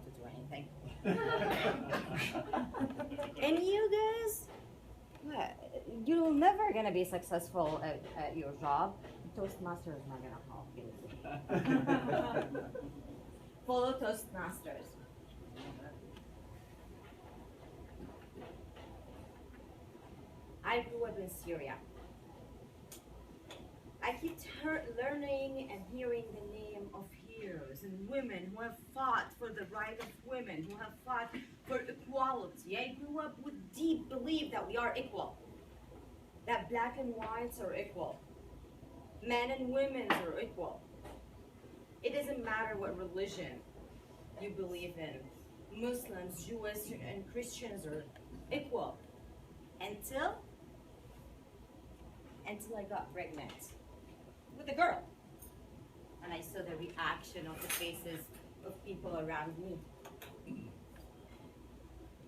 to do anything. And you guys, you're never gonna be successful at your job. Tostmaster is not gonna help you. Follow Tostmasters. I grew up in Syria. I keep learning and hearing the name of heroes and women who have fought for the right of women, who have fought for equality. I grew up with deep belief that we are equal, that black and whites are equal, men and women are equal. It doesn't matter what religion you believe in. Muslims, Jews, and Christians are equal until I got pregnant with a girl. And I saw the reaction of the faces of people around me.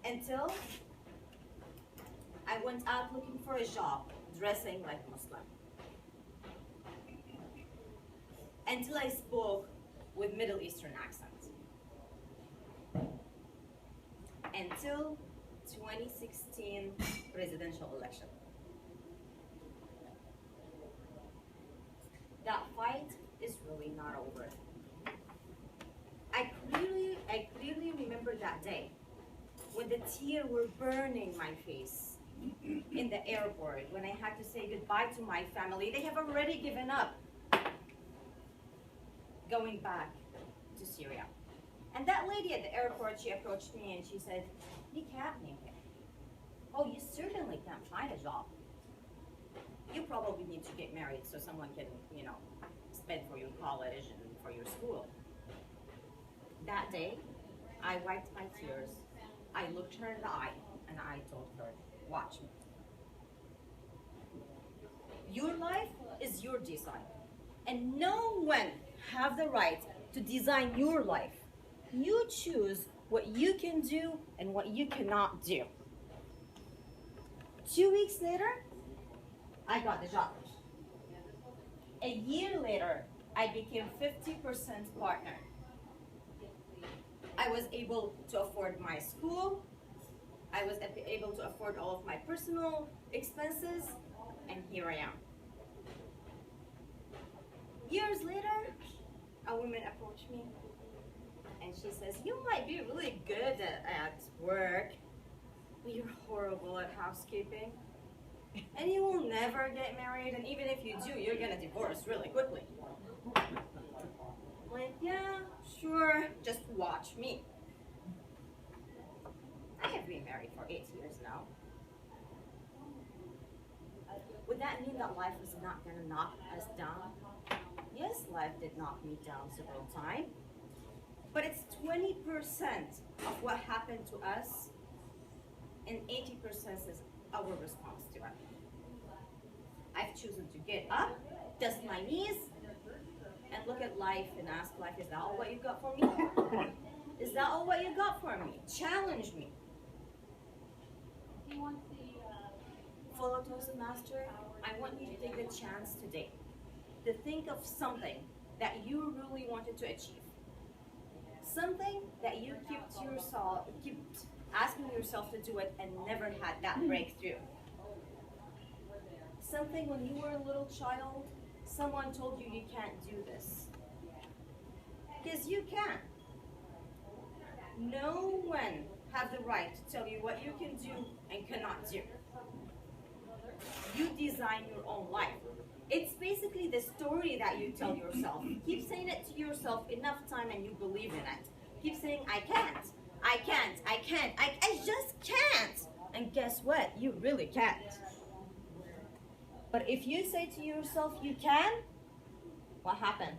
Until I went out looking for a job, dressing like Muslim. Until I spoke with Middle Eastern accents. Until 2016 presidential election. That fight is really not over. I clearly remember that day when the tears were burning my face in the airport, when I had to say goodbye to my family. They have already given up going back to Syria. And that lady at the airport, she approached me and she said, "You can't make it. Oh, you certainly can't find a job. You probably need to get married so someone can, spend for your college and for your school." That day, I wiped my tears. I looked her in the eye and I told her, "Watch me. Your life is your design, and no one have the right to design your life. You choose what you can do and what you cannot do." 2 weeks later, I got the job. A year later, I became 50% partner. I was able to afford my school. I was able to afford all of my personal expenses, and here I am. Years later, a woman approached me and she says, "You might be really good at work, but you're horrible at housekeeping. And you will never get married, and even if you do, you're gonna divorce really quickly." Like, yeah, sure, just watch me. I have been married for 8 years now. Would that mean that life is not gonna knock us down? Yes, life did knock me down several times, but it's 20% of what happened to us, and 80% is our response to it. I've chosen to get up, dust my knees, and look at life and ask life, "Is that all what you got for me? Is that all what you got for me? Challenge me." Follow Tostmaster. I want you to take the chance today to think of something that you really wanted to achieve. Something that you kept asking yourself to do it and never had that breakthrough. Something when you were a little child, someone told you you can't do this. Because you can. No one has the right to tell you what you can do and cannot do. You design your own life. It's basically the story that you tell yourself. Keep saying it to yourself enough time and you believe in it. Keep saying, "I can't, I can't, I can't, I just can't." And guess what? You really can't. But if you say to yourself, "You can," what happened?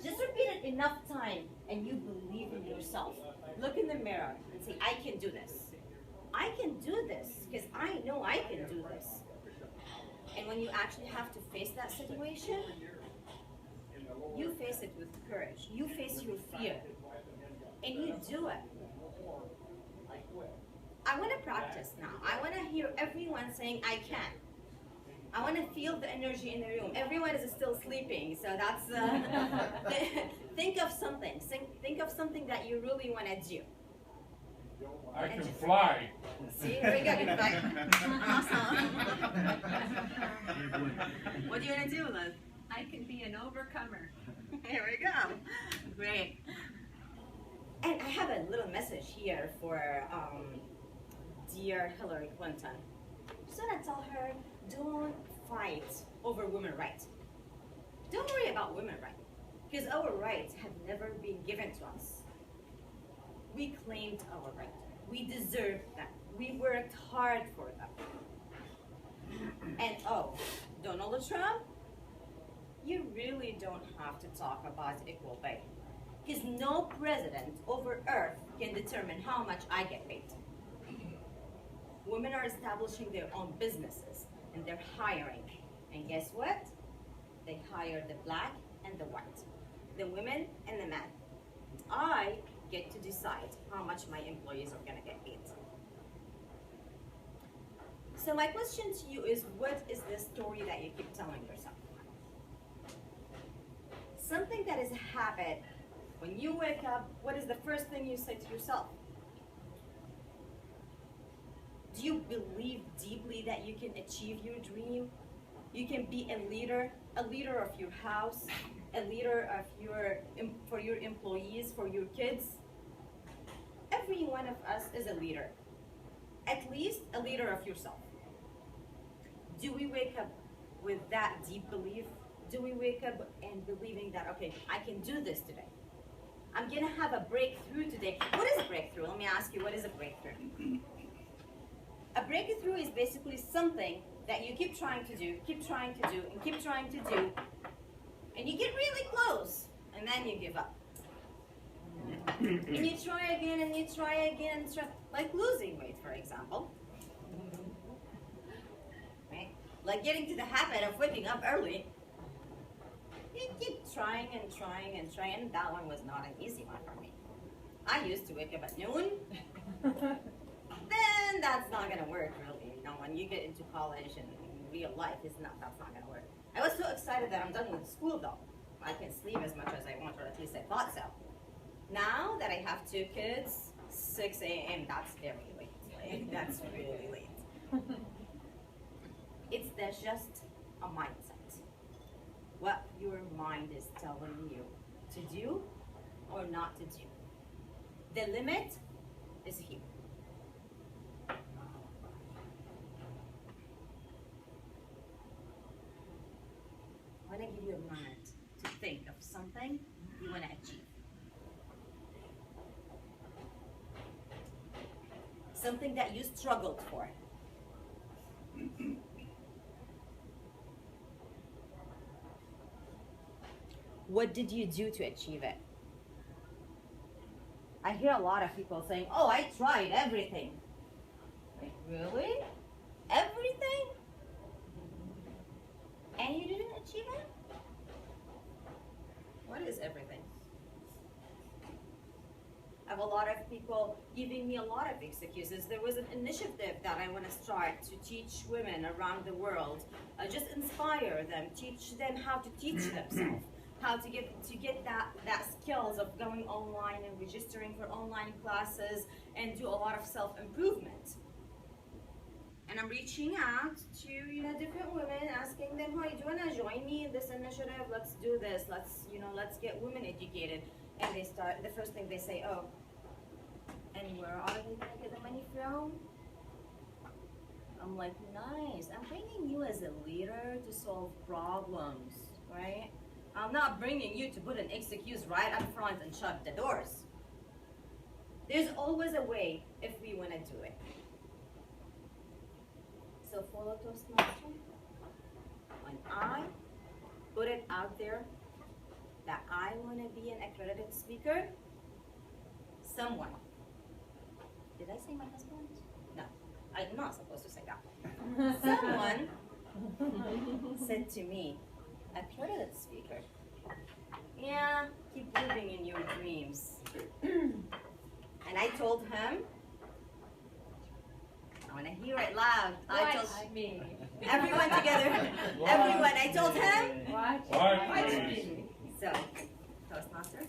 Just repeat it enough time and you believe in yourself. Look in the mirror and say, "I can do this. I can do this because I know I can do this." And when you actually have to face that situation, you face it with courage. You face your fear. And you do it. I want to practice now. I want to hear everyone saying, "I can." I want to feel the energy in the room. Everyone is still sleeping, so that's, think of something. Think of of something that you really want to do. I can fly. See, very good. Awesome. What do you want to do, Liz? I can be an overcomer. Here we go. Great. And I have a little message here for dear Hillary Clinton. Just want to tell her, don't fight over women's rights. Don't worry about women's rights, because our rights have never been given to us. We claimed our rights. We deserved them. We worked hard for them. And oh, Donald Trump, you really don't have to talk about equal pay, because no president over earth can determine how much I get paid. Women are establishing their own businesses and they're hiring. And guess what? They hire the black and the white, the women and the men. I get to decide how much my employees are going to get paid. So my question to you is, what is the story that you keep telling yourself? Something that is a habit. When you wake up, what is the first thing you say to yourself? Do you believe deeply that you can achieve your dream? You can be a leader of your house, a leader of for your employees, for your kids. Every one of us is a leader, at least a leader of yourself. Do we wake up with that deep belief? Do we wake up and believing that, okay, I can do this today? I'm gonna have a breakthrough today. What is a breakthrough? Let me ask you, what is a breakthrough? A breakthrough is basically something that you keep trying to do, and keep trying to do, and you get really close, and then you give up. And you try again, and you try again, and try, like losing weight, for example. Right? Like getting to the habit of waking up early. You keep trying and trying and trying, and that one was not an easy one for me. I used to wake up at noon. Then that's not gonna work really. You know, when you get into college and real life, that's not gonna work. I was so excited that I'm done with school though. I can sleep as much as I want, or at least I thought so. Now that I have 2 kids, 6 a.m., that's very late. Like, that's really late. It's just a mindset. What your mind is telling you to do or not to do. The limit is here. I want to give you a moment to think of something you want to achieve. Something that you struggled for. What did you do to achieve it? I hear a lot of people saying, oh, I tried everything. Like, really? Everything? And you didn't achieve it? What is everything? I have a lot of people giving me a lot of excuses. There was an initiative that I want to start to teach women around the world, just inspire them, teach them how to teach themselves, how to get that skills of going online and registering for online classes and do a lot of self-improvement. And I'm reaching out to different women, asking them, "Hey, do you want to join me in this initiative? Let's do this. Let's get women educated." And they start. The first thing they say, "Oh, and where are they gonna get the money from?" I'm like, "Nice. I'm bringing you as a leader to solve problems, right? I'm not bringing you to put an excuse right up front and shut the doors. There's always a way if we want to do it." So follow Tostmaster. When I put it out there that I want to be an accredited speaker, someone, did I say my husband? No, I'm not supposed to say that. Someone said to me, accredited speaker, yeah, keep living in your dreams. And I told him, I want to hear it loud. I told everyone together. Everyone. I told him. Watch me. So, Tostmaster.